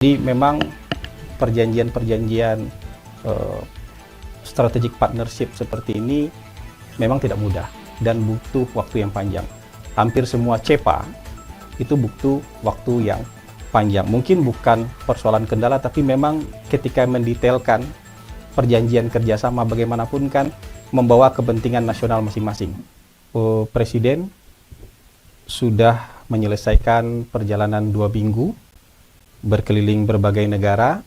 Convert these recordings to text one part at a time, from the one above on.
Jadi memang perjanjian-perjanjian strategic partnership seperti ini memang tidak mudah dan butuh waktu yang panjang. Hampir semua CEPA itu butuh waktu yang panjang. Mungkin bukan persoalan kendala, tapi memang ketika mendetailkan perjanjian kerjasama bagaimanapun kan membawa kepentingan nasional masing-masing. Presiden sudah menyelesaikan perjalanan 2 minggu berkeliling berbagai negara,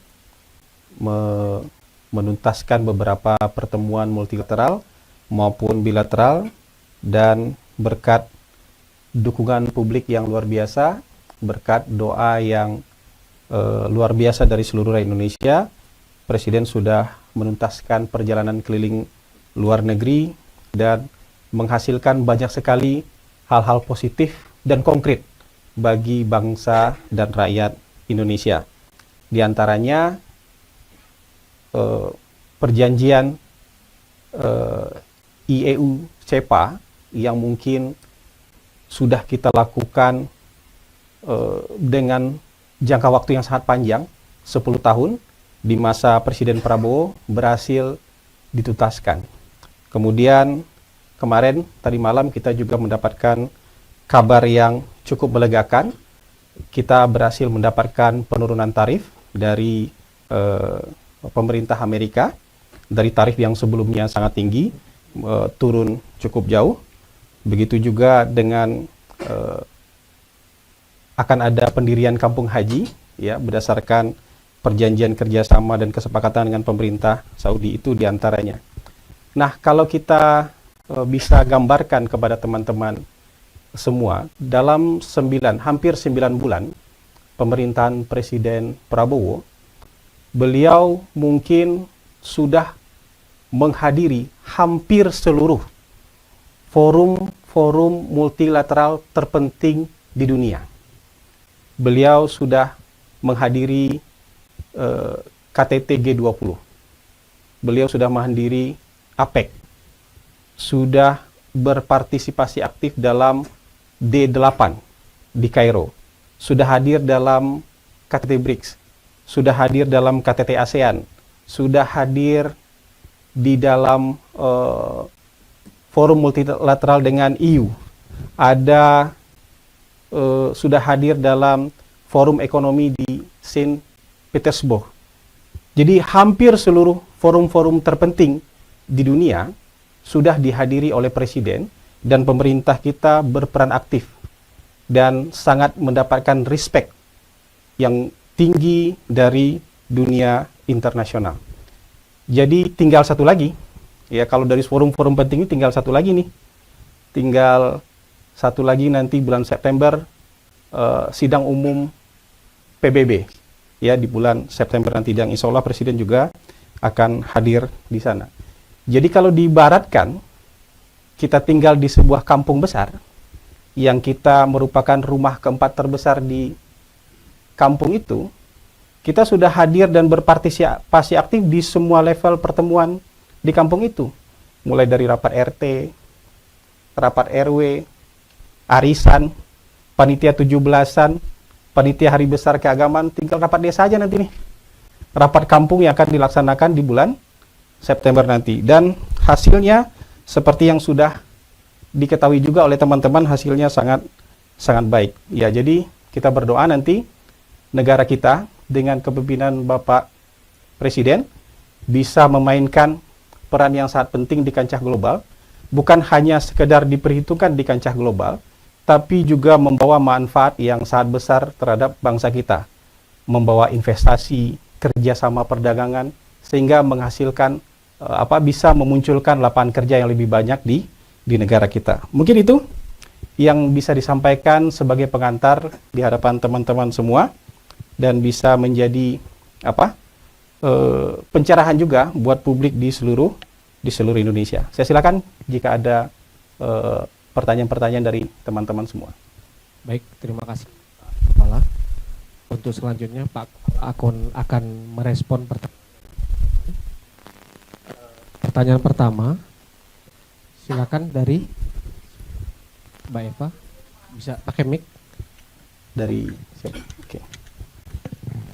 menuntaskan beberapa pertemuan multilateral maupun bilateral, dan berkat dukungan publik yang luar biasa, berkat doa yang luar biasa dari seluruh Indonesia, Presiden sudah menuntaskan perjalanan keliling luar negeri dan menghasilkan banyak sekali hal-hal positif dan konkret bagi bangsa dan rakyat Indonesia. Di antaranya perjanjian IEU CEPA yang mungkin sudah kita lakukan dengan jangka waktu yang sangat panjang, 10 tahun, di masa Presiden Prabowo berhasil dituntaskan. Kemudian kemarin, tadi malam kita juga mendapatkan kabar yang cukup melegakan. Kita berhasil mendapatkan penurunan tarif dari pemerintah Amerika, dari tarif yang sebelumnya sangat tinggi, turun cukup jauh. Begitu juga dengan akan ada pendirian kampung haji, ya, berdasarkan perjanjian kerjasama dan kesepakatan dengan pemerintah Saudi itu diantaranya. Nah, kalau kita bisa gambarkan kepada teman-teman semua, dalam hampir 9 bulan pemerintahan Presiden Prabowo, beliau mungkin sudah menghadiri hampir seluruh forum multilateral terpenting di dunia. Beliau sudah menghadiri KTT G20. Beliau sudah menghadiri APEC. Sudah berpartisipasi aktif dalam D8 di Kairo, sudah hadir dalam KTT BRICS, sudah hadir dalam KTT ASEAN, sudah hadir di dalam forum multilateral dengan EU, sudah hadir dalam forum ekonomi di Saint Petersburg. Jadi hampir seluruh forum-forum terpenting di dunia sudah dihadiri oleh Presiden, dan pemerintah kita berperan aktif dan sangat mendapatkan respect yang tinggi dari dunia internasional. Jadi tinggal satu lagi, ya, kalau dari forum-forum penting ini tinggal satu lagi nih. Tinggal satu lagi nanti bulan September, sidang umum PBB, ya, di bulan September nanti, dan insya Allah Presiden juga akan hadir di sana. Jadi kalau diibaratkan, kita tinggal di sebuah kampung besar yang kita merupakan rumah keempat terbesar di kampung itu, kita sudah hadir dan berpartisipasi aktif di semua level pertemuan di kampung itu, mulai dari rapat RT, rapat RW, arisan, panitia 17-an, panitia hari besar keagamaan, tinggal rapat desa aja nanti nih. Rapat kampung yang akan dilaksanakan di bulan September nanti, dan hasilnya seperti yang sudah diketahui juga oleh teman-teman, hasilnya sangat baik. Ya, jadi kita berdoa nanti negara kita dengan kepemimpinan Bapak Presiden bisa memainkan peran yang sangat penting di kancah global, bukan hanya sekedar diperhitungkan di kancah global, tapi juga membawa manfaat yang sangat besar terhadap bangsa kita, membawa investasi, kerjasama perdagangan, sehingga menghasilkan bisa memunculkan lapangan kerja yang lebih banyak di negara kita. Mungkin itu yang bisa disampaikan sebagai pengantar di hadapan teman-teman semua, dan bisa menjadi pencerahan juga buat publik di seluruh Indonesia. Saya silakan jika ada pertanyaan-pertanyaan dari teman-teman semua. Baik, terima kasih Pak Kepala. Untuk selanjutnya Pak akan merespon pertanyaan pertama. Silakan dari Mbak Eva, bisa pakai mic Dari siapa? Oke.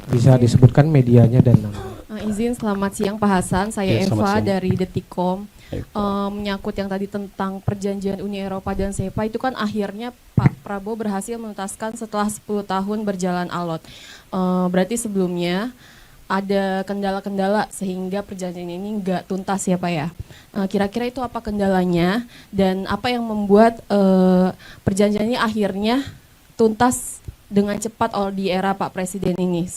Bisa disebutkan medianya dan namanya. Izin, selamat siang Pak Hasan, saya Ya, selamat Eva siang. dari Detikom. Baik. Menyangkut yang tadi tentang perjanjian Uni Eropa dan SEPA, itu kan akhirnya Pak Prabowo berhasil menuntaskan setelah 10 tahun berjalan alot. Berarti sebelumnya ada kendala-kendala sehingga perjanjian ini nggak tuntas ya Pak ya. Kira-kira itu apa kendalanya dan apa yang membuat perjanjian ini akhirnya tuntas dengan cepat di era Pak Presiden ini?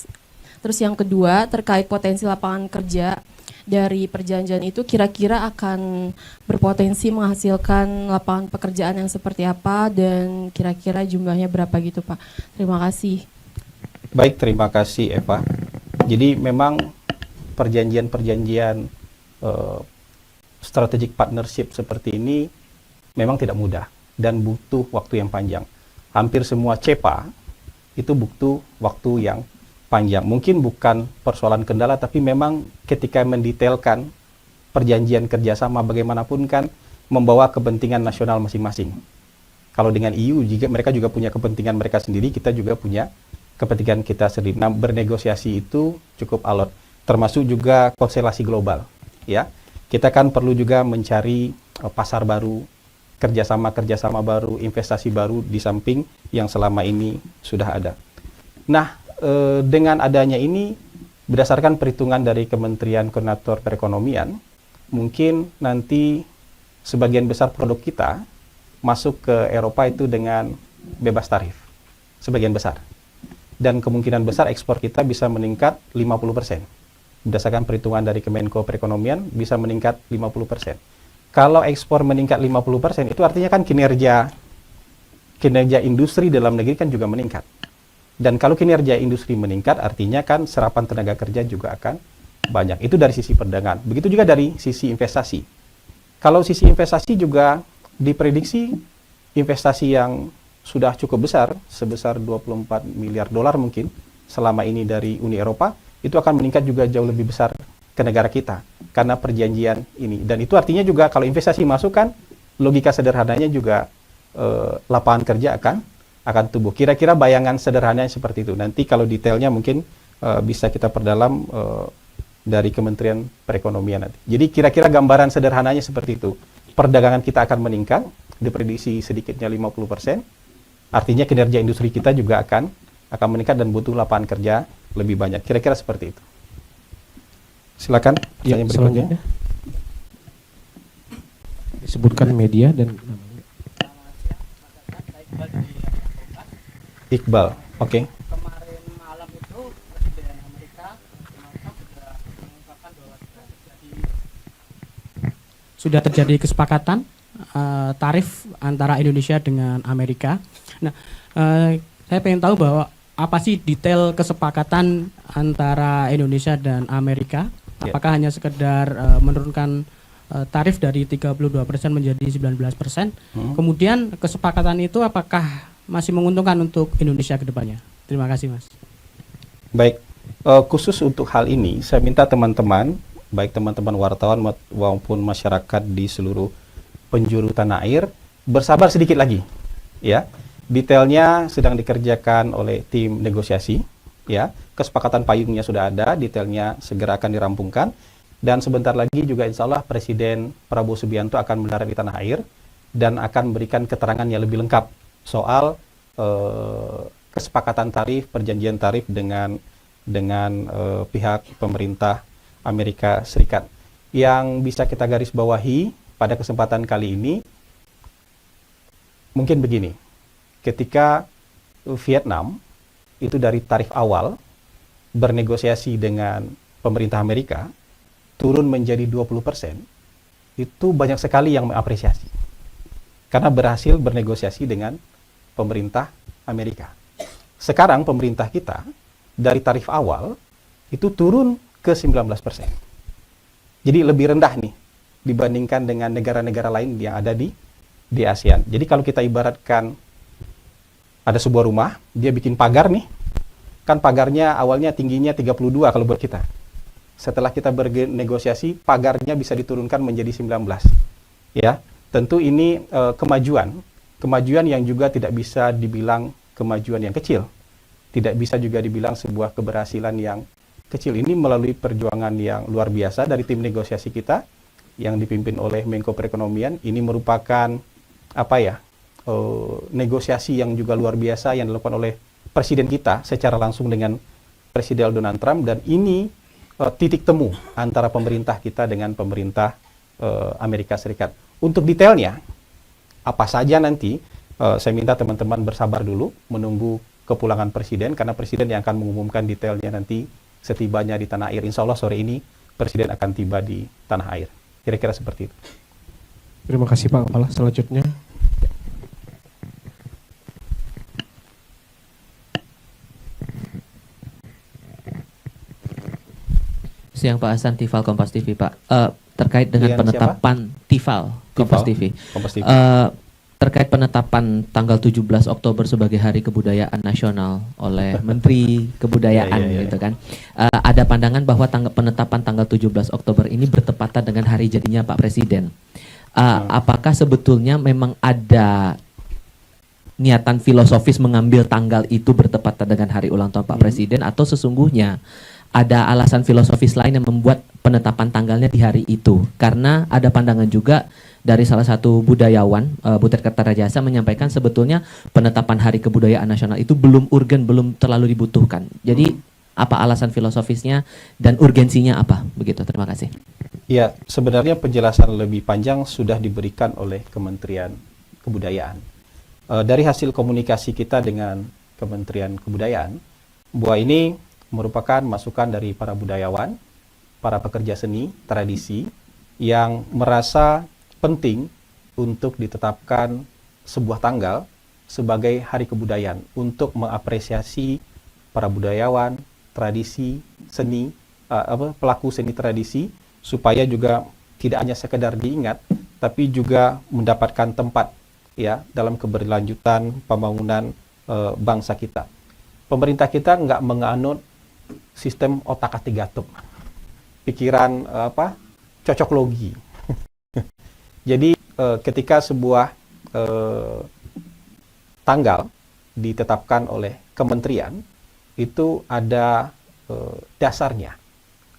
Terus yang kedua, terkait potensi lapangan kerja dari perjanjian itu kira-kira akan berpotensi menghasilkan lapangan pekerjaan yang seperti apa dan kira-kira jumlahnya berapa gitu Pak. Terima kasih. Baik, terima kasih Eva. Jadi memang perjanjian-perjanjian strategic partnership seperti ini memang tidak mudah dan butuh waktu yang panjang. Hampir semua CEPA itu butuh waktu yang panjang. Mungkin bukan persoalan kendala, tapi memang ketika mendetailkan perjanjian kerjasama bagaimanapun kan membawa kepentingan nasional masing-masing. Kalau dengan EU juga mereka juga punya kepentingan mereka sendiri, kita juga punya kepentingan kita sendiri. Nah, bernegosiasi itu cukup alot, termasuk juga konstelasi global. Ya, kita kan perlu juga mencari pasar baru, kerjasama baru, investasi baru di samping yang selama ini sudah ada. Nah, dengan adanya ini, berdasarkan perhitungan dari Kementerian Koordinator Perekonomian, mungkin nanti sebagian besar produk kita masuk ke Eropa itu dengan bebas tarif, sebagian besar. Dan kemungkinan besar ekspor kita bisa meningkat 50%. Berdasarkan perhitungan dari Kemenko Perekonomian, bisa meningkat 50%. Kalau ekspor meningkat 50%, itu artinya kan kinerja industri dalam negeri kan juga meningkat. Dan kalau kinerja industri meningkat, artinya kan serapan tenaga kerja juga akan banyak. Itu dari sisi perdagangan. Begitu juga dari sisi investasi. Kalau sisi investasi juga diprediksi investasi yang sudah cukup besar, sebesar 24 miliar dolar mungkin selama ini dari Uni Eropa, itu akan meningkat juga jauh lebih besar ke negara kita karena perjanjian ini. Dan itu artinya juga kalau investasi masuk kan, logika sederhananya juga lapangan kerja akan tumbuh. Kira-kira bayangan sederhananya seperti itu. Nanti kalau detailnya mungkin bisa kita perdalam dari Kementerian Perekonomian nanti. Jadi kira-kira gambaran sederhananya seperti itu. Perdagangan kita akan meningkat, diprediksi sedikitnya 50%. Artinya kinerja industri kita juga akan meningkat dan butuh lapangan kerja lebih banyak. Kira-kira seperti itu. Silakan. Ya, selanjutnya. Disebutkan media dan namanya. Iqbal, oke. Kemarin malam itu Presiden Amerika Donald Trump sudah mengungkapkan bahwa sudah terjadi kesepakatan tarif antara Indonesia dengan Amerika. Nah, saya pengen tahu bahwa apa sih detail kesepakatan antara Indonesia dan Amerika? Apakah hanya sekedar menurunkan tarif dari 32% menjadi 19%? Kemudian kesepakatan itu apakah masih menguntungkan untuk Indonesia ke depannya? Terima kasih, Mas. Baik, khusus untuk hal ini, saya minta teman-teman, baik teman-teman wartawan maupun masyarakat di seluruh penjuru tanah air, bersabar sedikit lagi. Ya, detailnya sedang dikerjakan oleh tim negosiasi. Ya, kesepakatan payungnya sudah ada, detailnya segera akan dirampungkan. Dan sebentar lagi juga insya Allah Presiden Prabowo Subianto akan mendarat di tanah air dan akan memberikan keterangan yang lebih lengkap soal kesepakatan tarif, perjanjian tarif dengan pihak pemerintah Amerika Serikat. Yang bisa kita garis bawahi pada kesempatan kali ini, mungkin begini, ketika Vietnam itu dari tarif awal bernegosiasi dengan pemerintah Amerika turun menjadi 20%, itu banyak sekali yang mengapresiasi karena berhasil bernegosiasi dengan pemerintah Amerika. Sekarang pemerintah kita dari tarif awal itu turun ke 19%. Jadi lebih rendah nih dibandingkan dengan negara-negara lain yang ada di ASEAN. Jadi kalau kita ibaratkan ada sebuah rumah, dia bikin pagar nih, kan pagarnya awalnya tingginya 32 kalau buat kita. Setelah kita bernegosiasi, pagarnya bisa diturunkan menjadi 19. Ya, tentu ini kemajuan yang juga tidak bisa dibilang kemajuan yang kecil. tidak bisa juga dibilang sebuah keberhasilan yang kecil. Ini melalui perjuangan yang luar biasa dari tim negosiasi kita yang dipimpin oleh Menko Perekonomian. Ini merupakan negosiasi yang juga luar biasa yang dilakukan oleh Presiden kita secara langsung dengan Presiden Donald Trump, dan ini titik temu antara pemerintah kita dengan pemerintah Amerika Serikat. Untuk detailnya, apa saja nanti, saya minta teman-teman bersabar dulu menunggu kepulangan Presiden, karena Presiden yang akan mengumumkan detailnya nanti setibanya di tanah air. Insya Allah sore ini Presiden akan tiba di tanah air. Kira-kira seperti itu. Terima kasih Pak Kepala. Selanjutnya Siang Pak Hasan, Tifal Kompas TV Pak. Terkait dengan Dengan penetapan Tifal Kompas TV. Kompas TV. Terkait penetapan tanggal 17 Oktober sebagai Hari Kebudayaan Nasional oleh Menteri Kebudayaan gitu kan. Ada pandangan bahwa penetapan tanggal 17 Oktober ini bertepatan dengan hari jadinya Pak Presiden. Apakah sebetulnya memang ada niatan filosofis mengambil tanggal itu bertepatan dengan hari ulang tahun Pak Presiden, atau sesungguhnya ada alasan filosofis lain yang membuat penetapan tanggalnya di hari itu? Karena ada pandangan juga dari salah satu budayawan, Butet Kertarajasa, menyampaikan sebetulnya penetapan Hari Kebudayaan Nasional itu belum urgen, belum terlalu dibutuhkan. Jadi apa alasan filosofisnya dan urgensinya apa? Begitu, terima kasih. Ya, sebenarnya penjelasan lebih panjang sudah diberikan oleh Kementerian Kebudayaan. Dari hasil komunikasi kita dengan Kementerian Kebudayaan, bahwa ini merupakan masukan dari para budayawan, para pekerja seni, tradisi, yang merasa penting untuk ditetapkan sebuah tanggal sebagai Hari Kebudayaan untuk mengapresiasi para budayawan, tradisi, seni, pelaku seni tradisi, supaya juga tidak hanya sekedar diingat, tapi juga mendapatkan tempat ya dalam keberlanjutan pembangunan bangsa kita. Pemerintah kita nggak menganut sistem otak-atik gatuk, pikiran cocok logi. Jadi ketika sebuah tanggal ditetapkan oleh kementerian, itu ada dasarnya.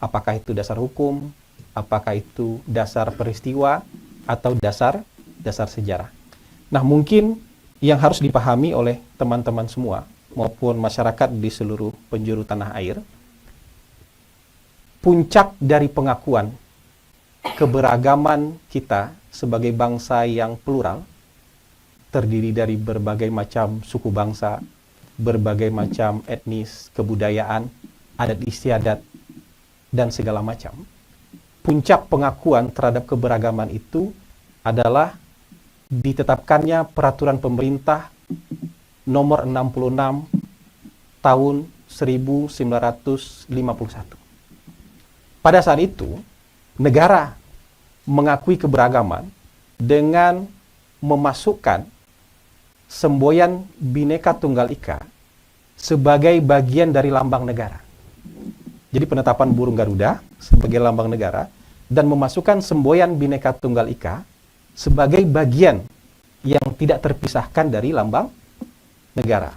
Apakah itu dasar hukum, apakah itu dasar peristiwa, atau dasar sejarah. Nah, mungkin yang harus dipahami oleh teman-teman semua maupun masyarakat di seluruh penjuru tanah air, puncak dari pengakuan keberagaman kita sebagai bangsa yang plural, terdiri dari berbagai macam suku bangsa, berbagai macam etnis, kebudayaan, adat istiadat, dan segala macam. Puncak pengakuan terhadap keberagaman itu adalah ditetapkannya peraturan pemerintah nomor 66 tahun 1951. Pada saat itu, negara mengakui keberagaman dengan memasukkan semboyan Bhinneka Tunggal Ika sebagai bagian dari lambang negara. Jadi penetapan burung Garuda sebagai lambang negara dan memasukkan semboyan Bhinneka Tunggal Ika sebagai bagian yang tidak terpisahkan dari lambang negara.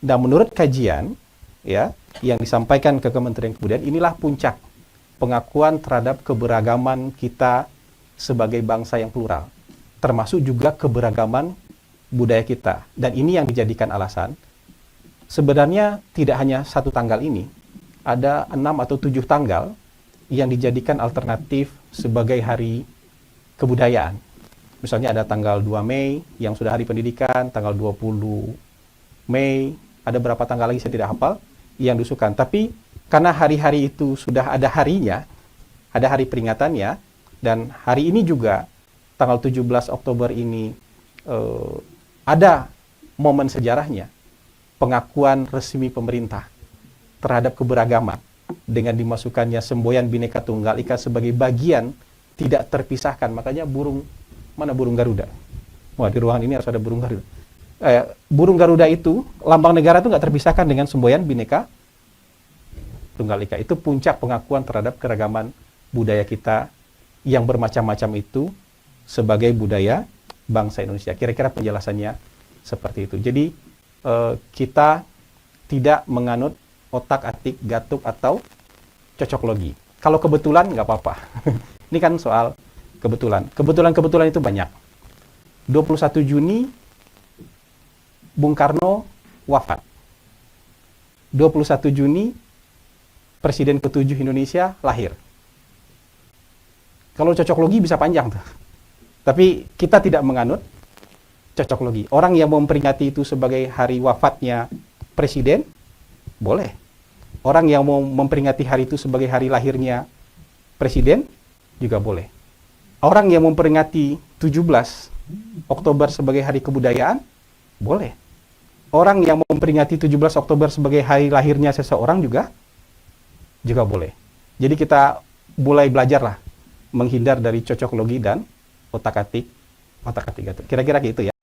Dan menurut kajian ya yang disampaikan ke Kementerian Kebudayaan, inilah puncak pengakuan terhadap keberagaman kita sebagai bangsa yang plural, termasuk juga keberagaman budaya kita. Dan ini yang dijadikan alasan. Sebenarnya tidak hanya satu tanggal ini, ada 6 atau 7 tanggal yang dijadikan alternatif sebagai hari kebudayaan. Misalnya ada tanggal 2 Mei yang sudah hari pendidikan, tanggal 20 Mei, ada berapa tanggal lagi saya tidak hafal yang diusulkan. Tapi karena hari-hari itu sudah ada harinya, ada hari peringatannya, dan hari ini juga tanggal 17 Oktober ini ada momen sejarahnya, pengakuan resmi pemerintah terhadap keberagaman dengan dimasukkannya semboyan Bhinneka Tunggal Ika sebagai bagian tidak terpisahkan. Makanya mana burung Garuda? Wah, di ruangan ini harus ada burung Garuda. Burung Garuda itu, lambang negara itu nggak terpisahkan dengan semboyan Bhinneka Tunggal Ika. Itu puncak pengakuan terhadap keragaman budaya kita yang bermacam-macam itu sebagai budaya bangsa Indonesia. Kira-kira penjelasannya seperti itu. Jadi kita tidak menganut otak-atik, gatuk, atau cocok logi. Kalau kebetulan nggak apa-apa. Ini kan soal kebetulan. Kebetulan itu banyak. 21 Juni, Bung Karno wafat. 21 Juni, Presiden ke-7 Indonesia lahir. Kalau cocok logi bisa panjang tuh. Tapi kita tidak menganut cocok logi. Orang yang memperingati itu sebagai hari wafatnya Presiden, boleh. Orang yang mau memperingati hari itu sebagai hari lahirnya Presiden, juga boleh. Orang yang memperingati 17 Oktober sebagai hari kebudayaan, boleh. Orang yang memperingati 17 Oktober sebagai hari lahirnya seseorang juga boleh. Jadi kita mulai belajarlah menghindar dari cocok logi dan otak-atik. Kira-kira gitu ya.